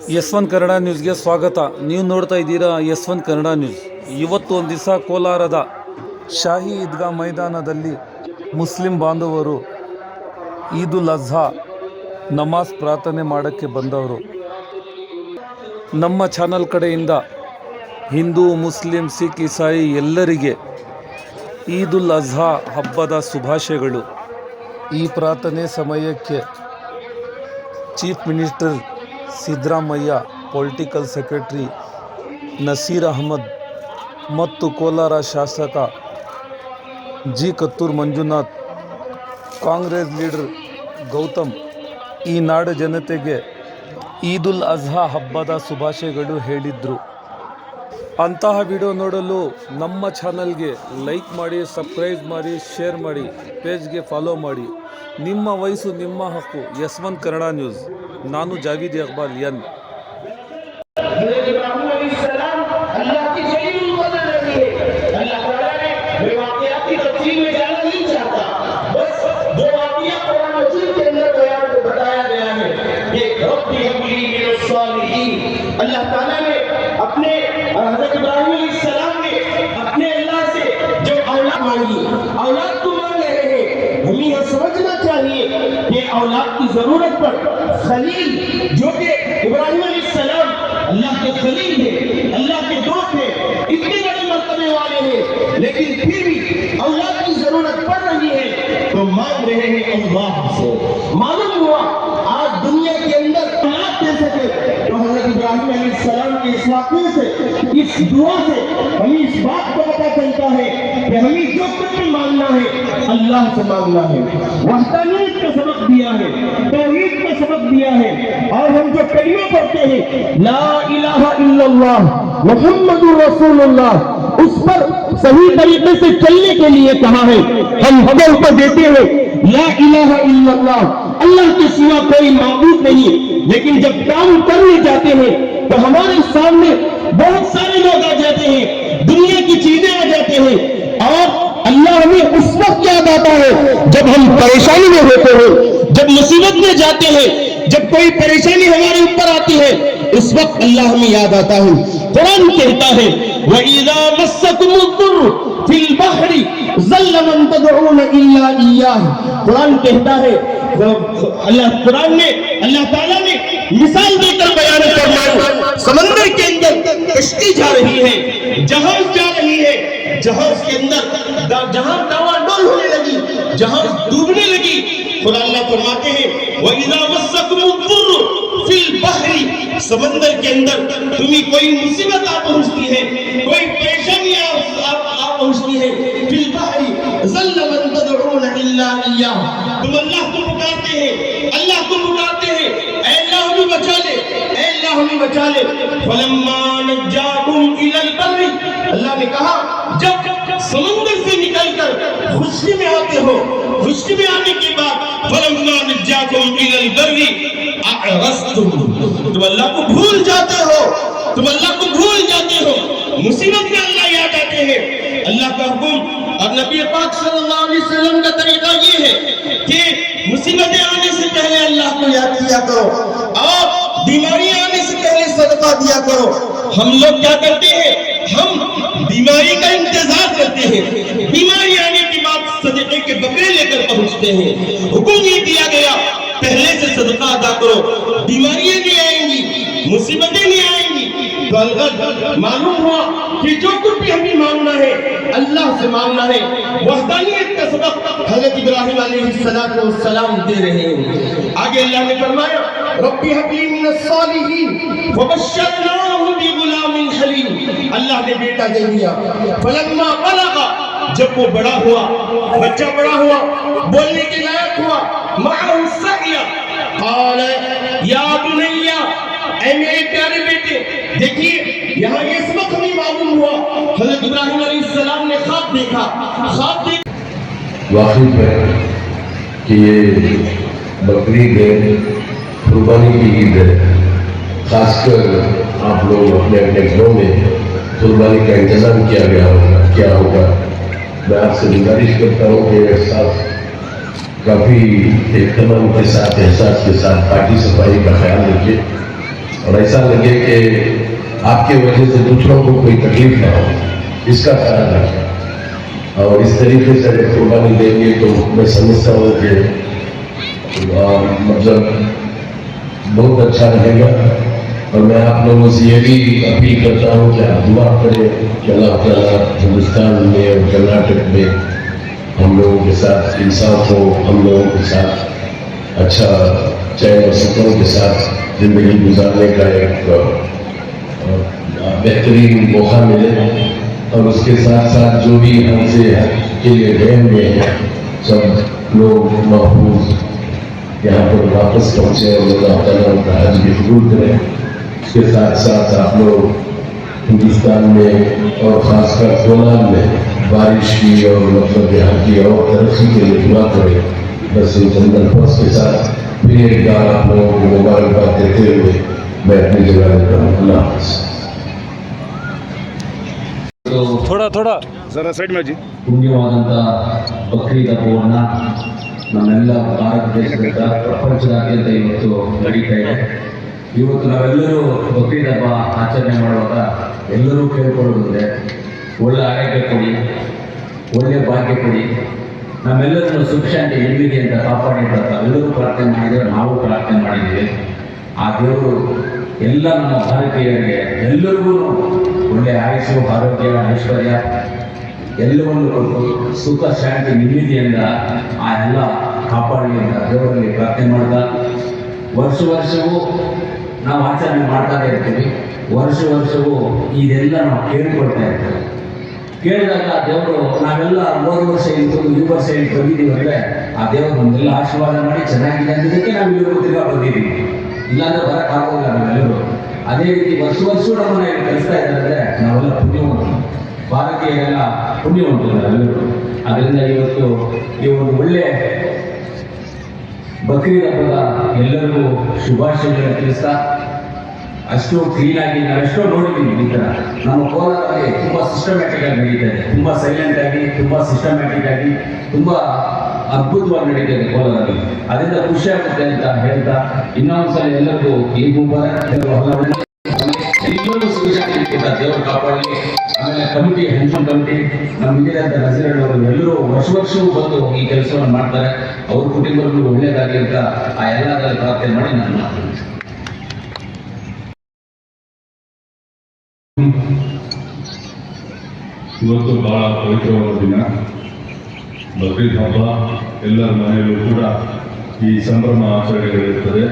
ಯಸ್1 ಕನ್ನಡ ನ್ಯೂಸ್ಗೆ ಸ್ವಾಗತ. ನೀವು ನೋಡ್ತಾ ಇದ್ದೀರಾ ಯಸ್1 ಕನ್ನಡ ನ್ಯೂಸ್. ಇವತ್ತು ಒಂದು ದಿವಸ ಕೋಲಾರದ ಶಾಹಿ ಈದ್ಗಾ ಮೈದಾನದಲ್ಲಿ ಮುಸ್ಲಿಂ ಬಾಂಧವರು ಈದ್ ಉಲ್ ಅಜ್ಹಾ ನಮಾಜ್ ಪ್ರಾರ್ಥನೆ ಮಾಡೋಕ್ಕೆ ಬಂದವರು. ನಮ್ಮ ಚಾನಲ್ ಕಡೆಯಿಂದ ಹಿಂದೂ, ಮುಸ್ಲಿಂ, ಸಿಖ್, ಇಸಾಯಿ ಎಲ್ಲರಿಗೆ ಈದ್ ಉಲ್ ಅಜ್ಹಾ ಹಬ್ಬದ ಶುಭಾಶಯಗಳು. ಈ ಪ್ರಾರ್ಥನೆ ಸಮಯಕ್ಕೆ chief minister Siddaramaiah, political secretary Naseer Ahmed ಮತ್ತು ಕೋಲಾರ ಶಾಸಕ ಜಿ ಕತ್ತೂರು ಮಂಜುನಾಥ್, ಕಾಂಗ್ರೆಸ್ ಲೀಡರ್ ಗೌತಮ್ ಈ ನಾಡ ಜನತೆಗೆ ಈದ್ ಉಲ್ ಅಜ್ಹಾ ಹಬ್ಬದ ಶುಭಾಶಯಗಳು ಹೇಳಿದರು. ಅಂತಹ ವಿಡಿಯೋ ನೋಡಲು ನಮ್ಮ ಚಾನಲ್ಗೆ ಲೈಕ್ ಮಾಡಿ, ಸಬ್ಸ್ಕ್ರೈಬ್ ಮಾಡಿ, ಶೇರ್ ಮಾಡಿ, ಪೇಜ್ಗೆ ಫಾಲೋ ಮಾಡಿ. ನಿಮ್ಮ ವಯಸ್ಸು ನಿಮ್ಮ ಹಕ್ಕು. ಯಸ್1 ಕನ್ನಡ ನ್ಯೂಸ್. ನಾನು ಜಾವೀದ್ ಇಕ್ಬಾಲ್ ಎನ್. अल्लाह ताला ने अपने हज़रत इब्राहीम अलैहिस्सलाम ने अपने अल्लाह से जो औलाद मांगी, औलाद तो मांग रहे हैं, हमें यह समझना चाहिए कि औलाद की जरूरत पर खलील जो कि इब्राहीम अलैहिस्सलाम अल्लाह के खलील है, अल्लाह के दोस्त है, इतने बड़े मर्तबे वाले हैं, लेकिन फिर भी औलाद की जरूरत पड़ रही है तो मांग रहे हैं अल्लाह से. मालूम हुआ आज दुनिया के अंदर औलाद दे सके तो हज़रत इब्राहीम अलैहिस्सलाम के इस वाक़े से, इस दुआ से हमें इस बात को पता चलता है कि हमें जो कुछ भी मांगना है अल्लाह से मांगना है. वहदानियत का सबक दिया है, तौहीद का सबक दिया है, और हम जो कलिमा पढ़ते हैं ला इलाहा इल्लल्लाह मुहम्मदुर रसूलुल्लाह, उस पर सही तरीके से चलने के लिए कहा है. हम हक़ को देते हैं ला इलाहा इल्लल्लाह, अल्लाह के सिवा कोई माबूद नहीं, लेकिन जब काम करने जाते हैं तो हमारे सामने बहुत सारे लोग आ जाते हैं, दुनिया की चीजें आ जाते हैं, और अल्लाह हमें उस वक्त याद आता है जब हम परेशानी में होते हैं, जब मुसीबत में जाते हैं, जब कोई परेशानी हमारे ऊपर आती है, उस वक्त अल्लाह हमें याद आता है. कुरान कहता है वइज़ा मस्सकुमुद्दुर्र फिल बहरी ज़ल्ल मन तदऊन इल्ला इय्याह. कुरान कहता है, कुरान में अल्लाह ताला ने मिसाल देकर बयान फरमाया, समंदर के अंदर कश्ती जा रही है, जहाज जा रही है, जहाज के अंदर जहाज डावाडोल होने लगी, जहाज डूबने लगी, खुदा अल्लाह फरमाते हैं वइज़ा मस्सकुमुद्दुर्र फिल बहरी, समंदर के अंदर तुम्हें कोई मुसीबत आ पहुंचती है, कोई परेशानी आ पहुंचती है, फिल बहरी ज़ल्ल मन तदऊन इल्ला इय्याह, तुम अल्लाह को पुकारते हैं, अल्लाह को पुकारते हैं, ऐ अल्लाह हमें बचा ले, ऐ अल्लाह हमें बचा ले. फलम्मा नज्जाकुम इलल बर्रि, अल्लाह ने कहा जब समंदर से निकलकर खुशकी में आते हो, खुशकी में आने के बाद फलम्मा नज्जाकुम इलल बर्रि अअरस्तुम, तुम अल्लाह को भूल जाते हो, तुम अल्लाह को भूल जाते हो, मुसीबत में अल्लाह याद आते हैं. अल्लाह का हुक्म और नबी पाक सल्लल्लाहु अलैहि वसल्लम का तरीका ये है कि मुसीबतें आने से पहले अल्लाह को याद किया करो, और बीमारी आने से पहले सदका दिया करो. हम लोग क्या करते हैं, हम बीमारी का इंतजार करते हैं, बीमारी आने के बाद सदके के बकरे लेकर पहुंचते हैं. हुक्म ये दिया गया पहले से सदका अदा करो, बीमारियां नहीं आएंगी, मुसीबतें नहीं आएंगी. तो मालूम हुआ कि जो कुछ भी हमें मांगना है अल्लाह से मांगना है. वहदानियत का सबक हज़रत इब्राहीम अलैहिस्सलाम दे रहे हैं. आगे अल्लाह ने फरमाया रब्बी हबली मिनस सालिहीन फबश्शरनाहु बिगुलामिन हलीम, अल्लाह ने बेटा दे दिया. फलम्मा बलगा, जब वो बड़ा हुआ, बच्चा बड़ा हुआ, बोलने के लायक हुआ, माअहु सअया क़ाल या बुनैया, ऐ मेरे प्यारे बेटे. देखिए यहाँ ये सबक हमें मालूम हुआ, हज़रत इब्राहीम अलैहिस्सलाम ने ख्वाब देखा, ख्वाब देख वाक़िफ़ है कि ये बकरीद है, कुर्बानी की ईद है. खासकर आप लोग अपने अपने घरों में कुर्बानी का इंतज़ाम किया गया होगा, क्या होगा. मैं आपसे गुजारिश करता हूँ कि एक साथ काफ़ी एहतमाम के साथ, एहसास के साथ पार्टी सफाई का ख्याल रखिए. और ऐसा लगे कि आपके वजह से दूसरों को कोई तकलीफ ना हो, इसका ख्याल रखें। और इस तरीके से अगर कुर्बानी देंगे तो मैं समझता हूँ कि मतलब बहुत अच्छा रहेगा। और मैं आप लोगों से ये भी अपील करता हूँ कि आप दुआ करें कि अल्लाह ताला हिंदुस्तान में और कर्नाटक में हम लोगों के साथ, इंसाफ हो, हम लोगों के साथ अच्छा चैन और सुकून के साथ जिंदगी गुजारने का एक बेहतरीन मौका मिले। और उसके साथ साथ जो भी हमसे के लिए गए हुए हैं सब लोग महफूज यहाँ पर वापस पहुँचे और अल्लाह ताला उनका हज भी कबूल करें। इसके साथ साथ आप लोग हिंदुस्तान में और ख़ासकर कोलान में बारिश की और मतलब यहाँ की और तरक्की के लिए दुआ करें। बस इन चंद अल्फाज के साथ फिर एक बार आप लोगों को मुबारकबाद देते हुए मैं अपनी जगह लेता हूँ। अल्लाह हाफ़िज़। ಥೋಡಾ ಪುಣ್ಯವಾದಂಥ ಬಕ್ರೀದ್ ಹಬ್ಬವನ್ನು ನಮ್ಮೆಲ್ಲ ಭಾರತ ದೇಶದಿಂದ ಪ್ರಪಂಚದಾದ್ಯಂತ ಇವತ್ತು ನಡೀತಾ ಇದೆ. ಇವತ್ತು ನಾವೆಲ್ಲರೂ ಬಕ್ರೀದ್ ಹಬ್ಬ ಆಚರಣೆ ಮಾಡುವಾಗ ಎಲ್ಲರೂ ಕೇಳ್ಕೊಳ್ಳೋದಂದ್ರೆ ಒಳ್ಳೆ ಆರೋಗ್ಯ ಕೊಡಿ, ಒಳ್ಳೆ ಭಾಗ್ಯ ಕೊಡಿ, ನಮ್ಮೆಲ್ಲರನ್ನು ಸುಖ ಶಾಂತಿ ನೆಮ್ಮದಿ ಅಂತ ಕಾಪಾಡಿರ್ತಾರೆ. ಎಲ್ಲರೂ ಪ್ರಾರ್ಥನೆ ಮಾಡಿದರೆ, ನಾವು ಪ್ರಾರ್ಥನೆ ಮಾಡಿದ್ದೀವಿ. ಆ ದೇವರು ಎಲ್ಲ ನಮ್ಮ ಭಾರತೀಯರಿಗೆ ಎಲ್ಲರಿಗೂ ಒಳ್ಳೆಯ ಆಯುಷು, ಆರೋಗ್ಯ, ಐಶ್ವರ್ಯ ಎಲ್ಲವನ್ನು ಕೊಟ್ಟು ಸುಖ ಶಾಂತಿ ನೆಮ್ಮದಿಯಿಂದ ಆ ಎಲ್ಲ ಕಾಪಾಡಲಿ ಅಂತ ದೇವರಲ್ಲಿ ಪ್ರಾರ್ಥನೆ ಮಾಡ್ತಾ ವರ್ಷವೂ ನಾವು ಆಚರಣೆ ಮಾಡ್ತಾನೆ ಇರ್ತೀವಿ. ವರ್ಷವೂ ಇದೆಲ್ಲ ನಾವು ಕೇಳಿಕೊಳ್ತಾ ಇರ್ತೀವಿ. ಕೇಳಿದಾಗ ದೇವರು ನಾವೆಲ್ಲ 3 ವರ್ಷ ಇತ್ತು, ಈ ವರ್ಷ ಇಲ್ಲಿ ಬಂದಿದ್ದೀವಿ ಅಂದರೆ ಆ ದೇವರು ನಮ್ಮೆಲ್ಲ ಆಶೀರ್ವಾದ ಮಾಡಿ ಚೆನ್ನಾಗಿದೆ ಅನ್ನೋದಕ್ಕೆ ನಾವು ಇಲ್ಲಿವರೆಗೂ ತಿರ್ಗಾ ಬಂದಿದ್ದೀವಿ. ಇಲ್ಲಾಂದ್ರೆ ಬರೋಕ್ಕಾಗೋಲ್ಲ ನಾವೆಲ್ಲರೂ. ಅದೇ ರೀತಿ ವರ್ಷ ನಮ್ಮನ್ನ ಇಲ್ಲಿ ಕಲಿಸ್ತಾ ಇದ್ದಾರೆ. ನಾವೆಲ್ಲ ಪುಣ್ಯವಂತರು, ಭಾರತೀಯರೆಲ್ಲ ಪುಣ್ಯವಂತರು ನಾವೆಲ್ಲರೂ. ಅದರಿಂದ ಇವತ್ತು ಈ ಒಂದು ಒಳ್ಳೆ ಬಕ್ರೀದ್ ಹಬ್ಬದ ಎಲ್ಲರಿಗೂ ಶುಭಾಶಯಗಳನ್ನು ತಿಳಿಸ್ತಾ, ಅಷ್ಟು ಕ್ಲೀನಾಗಿ ನಾವೆಷ್ಟೋ ನೋಡಿದ್ದೀವಿ. ಈ ಥರ ನಮ್ಮ ಕೋಲಾರಲ್ಲಿ ತುಂಬ ಸಿಸ್ಟಮ್ಯಾಟಿಕ್ ಆಗಿ ನಡೀತಾ ಇದೆ, ತುಂಬ ಸೈಲೆಂಟ್ ಆಗಿ, ತುಂಬ ಸಿಸ್ಟಮ್ಯಾಟಿಕ್ ಆಗಿ, ತುಂಬ ಅದ್ಭುತವಾಗಿ ನಡೀತಾ ಇದೆ ಕೋಲಾರಲ್ಲಿ. ಅದರಿಂದ ಖುಷಿ ಆಗುತ್ತೆ ಅಂತ ಹೇಳ್ತಾ ಇನ್ನೊಂದ್ಸಲ ಎಲ್ಲರಿಗೂ ಈ ಎಲ್ಲರೂ ಸುಖಶಾಂತಿಯಿಂದ ದೇವರು ಕಾಪಾಡಲಿ. ಆಮೇಲೆ ಕಮಿಟಿ, ಹೆಣ್ಮನ್ ಕಮಿಟಿ, ನಮ್ಮ ಇಂಜಿನಿಯರ್ ನಜೀರ್ ಅವರು ಎಲ್ಲರೂ ವರ್ಷವೂ ಬಂದು ಈ ಕೆಲಸವನ್ನು ಮಾಡ್ತಾರೆ. ಅವ್ರ ಕುಟುಂಬಗಳು ಒಳ್ಳೆಯದಾಗಲಿ ಅಂತ ಆ ಎಲ್ಲದರಲ್ಲಿ ಪ್ರಾರ್ಥನೆ ಮಾಡಿ ನಾನು ಮಾಡ್ತೀನಿ. ಇವತ್ತು ಬಹಳ ಪವಿತ್ರವಾದ ದಿನ, ಬಕ್ರೀದ್ ಹಬ್ಬ. ಎಲ್ಲರ ಮನೆಯಲ್ಲೂ ಕೂಡ ಈ ಸಂಭ್ರಮ ಆಚರಣೆಗಳಿರ್ತದೆ.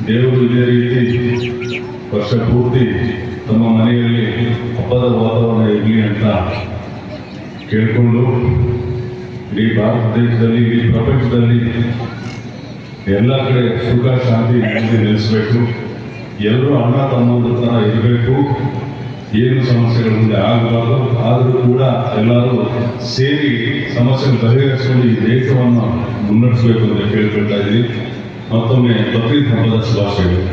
ದೇವರು ಇದೇ ರೀತಿ ವರ್ಷ ಪೂರ್ತಿ ತಮ್ಮ ಮನೆಯಲ್ಲಿ ಹಬ್ಬದ ವಾತಾವರಣ ಇರಲಿ ಅಂತ ಕೇಳಿಕೊಂಡು ಇಡೀ ಭಾರತ ದೇಶದಲ್ಲಿ, ಇಡೀ ಪ್ರಪಂಚದಲ್ಲಿ ಎಲ್ಲ ಕಡೆ ಸುಖ ಶಾಂತಿ ನೆಮ್ಮದಿ ನೆಲೆಸಬೇಕು. ಎಲ್ಲರೂ ಅಣ್ಣ ತಮ್ಮಂದ್ರ ಥರ ಇರಬೇಕು. ಏನು ಸಮಸ್ಯೆಗಳ ಮುಂದೆ ಆಗಬಾರ್ದು. ಆದರೂ ಕೂಡ ಎಲ್ಲರೂ ಸೇರಿ ಸಮಸ್ಯೆ ಬಗೆಹರಿಸಿಕೊಂಡು ಈ ದೇಶವನ್ನು ಮುನ್ನಡೆಸಬೇಕು ಅಂತ ಕೇಳ್ಕೊಳ್ತಾ ಇದ್ದೀವಿ. ಮತ್ತೊಮ್ಮೆ ಬಕ್ರೀದ್ ಹಬ್ಬದ ಶುಭಾಶಯಗಳು.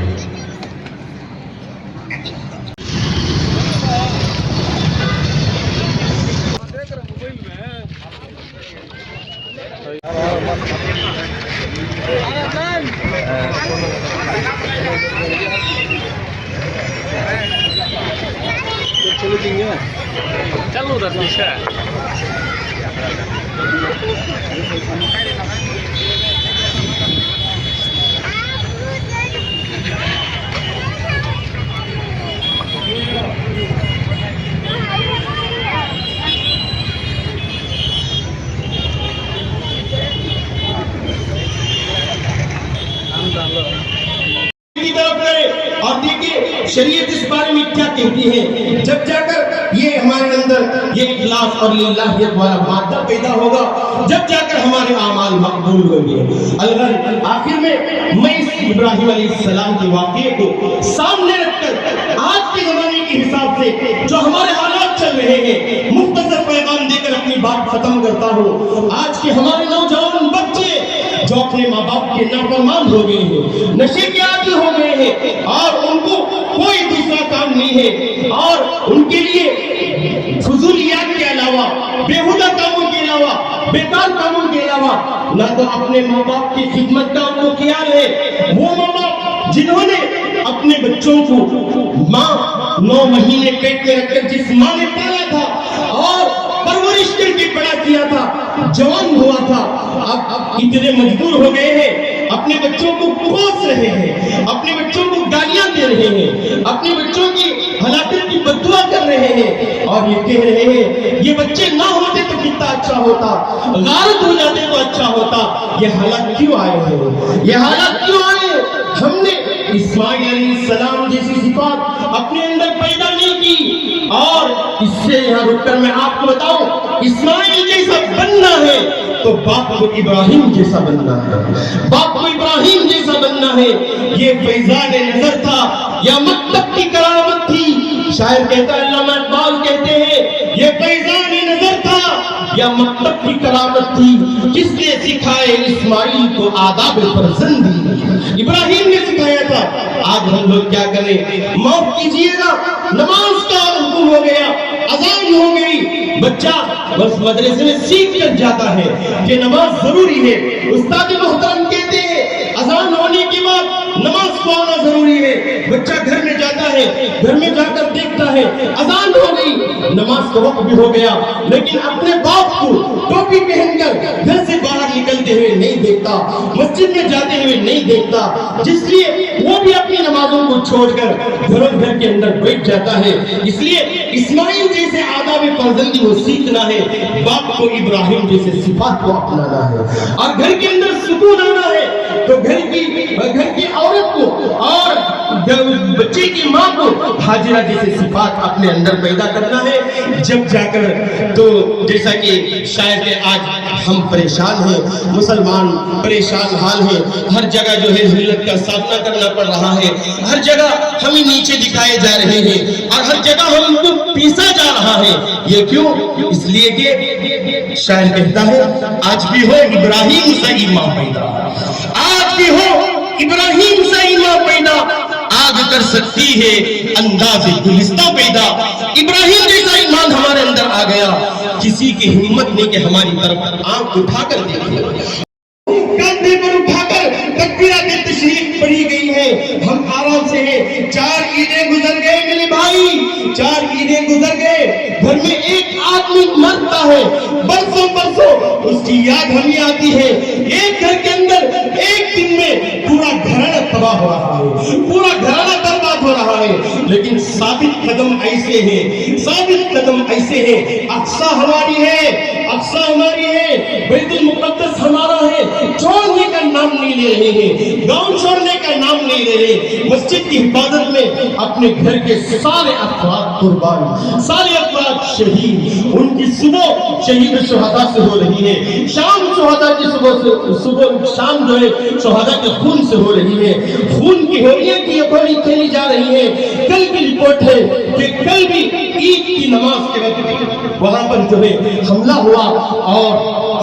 चलो उधर पीछे की तरफ करे। और देखिए शरीयत इस बारे में क्या कहती है। जब जाकर ये हमारे अंदर ये इखलास और लिल्लाहियत वाला मादा पैदा होगा, जब जाकर हमारे आमाल मकबूल होंगे। अलगर आखिर में मैं इस इब्राहिम अलैहिस्सलाम के वाक़ये को सामने रखकर आज के जमाने के हिसाब से जो हमारे हालात चल रहे हैं, मुख्तसर पैगाम देकर अपनी बात खत्म करता हूँ। आज के हमारे नौजवान बच्चे जो अपने माँ बाप के नाफरमान हो गए हैं, नशे के आदी हो गए हैं और उनको कोई दूसरा काम नहीं है और उनके लिए फुजूलियात के अलावा, बेहुदा कामों के अलावा, बेकार कामों के अलावा न तो अपने माँ बाप की खिदमत का उनको ख्याल है। वो माँ बाप जिन्होंने अपने अपने बच्चों को माँ 9 महीने पेट में रखकर जिस माँ ने पाला था और परवरिश करके बड़ा किया था, जवान हुआ था, अब इतने मजबूर हो गए हैं, अपने बच्चों को कोस रहे हैं, अपने बच्चों को गालियां दे रहे हैं, अपने बच्चों की हलाकत की बददुआ कर रहे हैं और ये कह रहे हैं ये बच्चे ना होते तो कितना अच्छा होता, गारत हो जाते तो अच्छा होता। ये हालात क्यों आए हैं? ये हालात क्यों आए? हमने इस्माइल अलैहिस्सलाम जैसी सिफात अपने अंदर पैदा नहीं की। और इससे यहाँ रुककर मैं आपको बताऊं, इस्माइल जैसा बनना है तो बाप को इब्राहिम जैसा बनना है, बाप को इब्राहिम जैसा बनना है। ये फैजान नजर था या मकतब की करामत थी। शायर कहता है, अल्लामा इकबाल कहते हैं ये फैजान नजर था या मकतब की करामत थी। किसने सिखाए इस्माइल को आदाब फर्जंदी? इब्राहिम ने सिखाया था। आज हम लोग क्या करें? माफ कीजिएगा, नमाज का हुक्म हो गया, अजान हो गई, बच्चा बस मदरसे में सीख कर जाता है कि नमाज जरूरी है। उस्ताद मोहतरम कहते हैं अजान होने के बाद नमाज पढ़ना जरूरी है। बच्चा घर में जाता है, घर में जाकर देखता है अजान हो गई, नमाज का वक्त भी हो गया, लेकिन अपने बाप को टोपी पहनकर घर से बाहर निकलते हुए नहीं देखता, मस्जिद में जाते हुए नहीं देखता, जिसलिए वो भी अपनी नमाजों को छोड़कर घर के अंदर बैठ जाता है। इसलिए इस्माइल जैसे आदाब फर्जंदी वो सीखना है, बाप को इब्राहिम जैसे सिफात को अपनाना है और घर के अंदर सुकून आना है तो घर की औरत को और बच्चे की माँ को हाजिरा जैसे सिफात अपने अंदर पैदा करना है। जब जाकर तो जैसा कि शायद आज हम परेशान हैं, मुसलमान परेशान हाल है, हर जगह जो है जिल्लत का सामना करना पड़ रहा है, हर जगह हमें नीचे दिखाए जा रहे हैं और हर जगह हमको पीसा जा रहा है। ये क्यों? इसलिए कि शायर कहता है आज भी हो इब्राहिम सा ईमान पैदा, आज भी हो इब्राहिम सा ईमान पैदा, आग कर सकती है अंदाज़े गुलिस्तां पैदा। इब्राहिम जैसा ईमान हमारे अंदर आ गया, किसी की हिम्मत नहीं कि हमारी तरफ आंख उठाकर देखे, कंधे पर उठाकर तकबीरात तशरीफ पढ़ी गई है। हम आराम से हैं, 4 ईदें गुजर गए मेरे भाई, 4 ईदें गुजर गए, घर में एक आदमी मरता है, बरसों बरसों उसकी याद हमें आती है। एक घर के अंदर एक दिन में पूरा घराना तबाह हो रहा है, पूरा घराना बर्बाद हो रहा है, लेकिन साबित कदम ऐसे हैं, साबित कदम ऐसे हैं। अक्सा हमारी है, अक्सा हमारी है, बैतुल मुक़द्दस हमारा है, छोड़ने का नाम नहीं ले रहे हैं, गांव छोड़ने का नाम नहीं ले रहे। मस्जिद की हिफाजत में अपने घर के सारे अफराद कुर्बान, सारे अफराद शहीद, उनकी सुबह शहीद शुहदा से हो रही है, शाम शुहदा की सुबह शाम जो है शुहदा के खून से हो रही है, खून की होलियां की गोली खेली जा रही है। कल की रिपोर्ट है कि कल भी ईद की नमाज के वक्त वहां पर जो है हमला हुआ और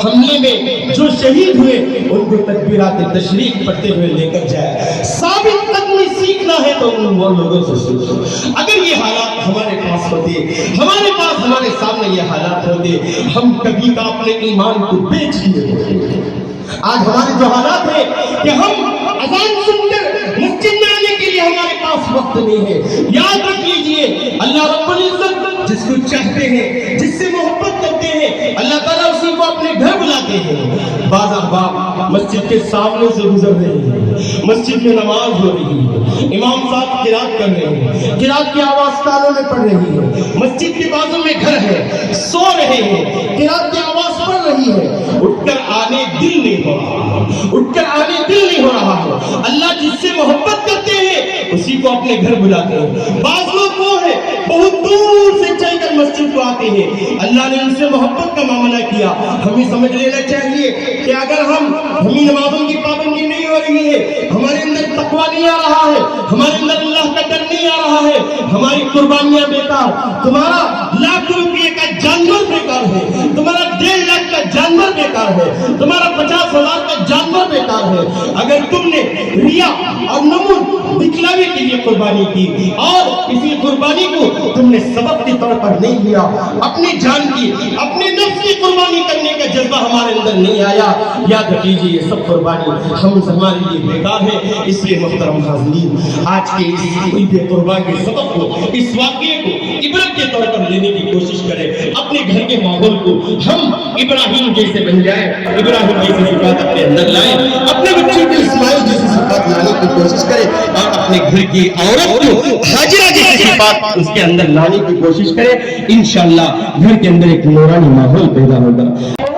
हमले में जो शहीद हुए उनको तकबीरात तशरीफ पढ़ते हुए लेकर जाए। साबित कदमी सीखना है तो उन लोगों से सीखो। अगर ये हालात हमारे पास होते, हमारे पास हमारे सामने ये हालात होते, हम कभी का अपने ईमान को बेच दिए होते। आज हमारे जो हालात है कि हम अजान सुनकर मस्जिद में आने के लिए हमारे पास वक्त नहीं है। याद रख लीजिए, अल्लाह रब्बुल इज्जत जिसको चाहते हैं, जिससे मोहब्बत करते हैं, अल्लाह ताला उसी को अपने घर बुलाते हैं। बाज़ अहबाब मस्जिद के सामने से गुजर रहे हैं, मस्जिद में नमाज हो रही है, इमाम साहब किरात कर रहे हैं, किरात की आवाज कानों में पड़ रही है, मस्जिद के बाजू में घर है, सो रहे हैं, किरात की आवाज पड़ रही है, उठकर आने दिल नहीं हो रहा, उठकर आने दिल नहीं हो रहा है। अल्लाह जिससे मोहब्बत करते हैं उसी को अपने घर बुलाते हैं। बाज़ लोग वो है बहुत दूर से चलकर मस्जिद को आते हैं, अल्लाह ने उनसे मोहब्बत का मामला किया। हमें समझ लेना चाहिए कि अगर हमें नमाजों की पाबंदी नहीं हो रही है, हमारे अंदर तकवा नहीं आ रहा है, हमारे अंदर अल्लाह का डर नहीं आ रहा है, हमारी कुर्बानियां बेकार, तुम्हारा लाख रुपये का जानवर बेकार है, तुम्हारा 1.5 लाख का जानवर बेकार है, तुम्हारा 50,000 का जानवर बेकार है। अगर तुमने रिया और नमून दिखलावे के लिए कुर्बानी की और इसी कुर्बानी को तुमने सबक के तौर पर नहीं लिया, अपनी जान की, अपने नफ्स की कुर्बानी करने का जज्बा हमारे अंदर नहीं आया, याद रखिए ये सब कुर्बानी हम हमारे लिए बेकार है। इसलिए मुहतरम हाज़रीन, आज के इस ईद कुर्बान के सबक को, इस वाक़ये को इबरत के तौर पर लेने की कोशिश करें। अपने घर के माहौल को हम इब्राहिम जैसे बन जाए, इब्राहिम जैसी सिफात अपने अंदर लाए, अपने बच्चों को इस्माइल जैसी सिफात लाने की कोशिश करें और अपने घर की औरत को हाजिरा जैसी सिफात उसके अंदर लाने की कोशिश करें। इंशाअल्लाह घर के अंदर एक नूरानी माहौल पैदा होगा।